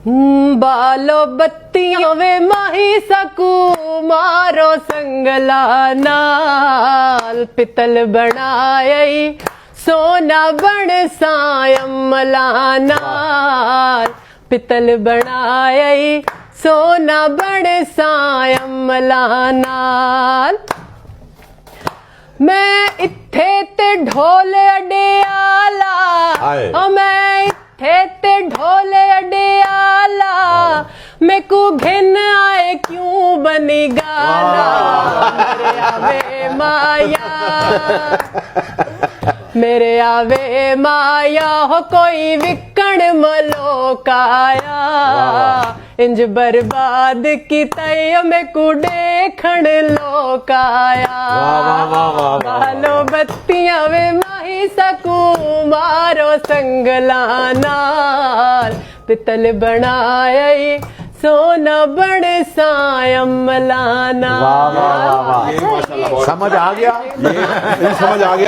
बालो बत्तियां वे माही सकू मारो संगला नाल पितल बनाई सोना बण सायमला नाल पितल बनाई सोना बण सायमला नाल मैं इत्थे ते ढोल अडियाला मैं इत्थे ते ढोल अडियाला मैं को घिन आए क्यों बनी गाला मेरे आवे माया मेरे आवे माया हो कोई विकण मलोकाया इंज बर्बाद की तय में को देखण लोकाया बालो बत्तियां वे माही सकू मारो संगला नाल पितल बनाई सोना बड़ सायमला नाल। समझ आ गया, समझ आ गया।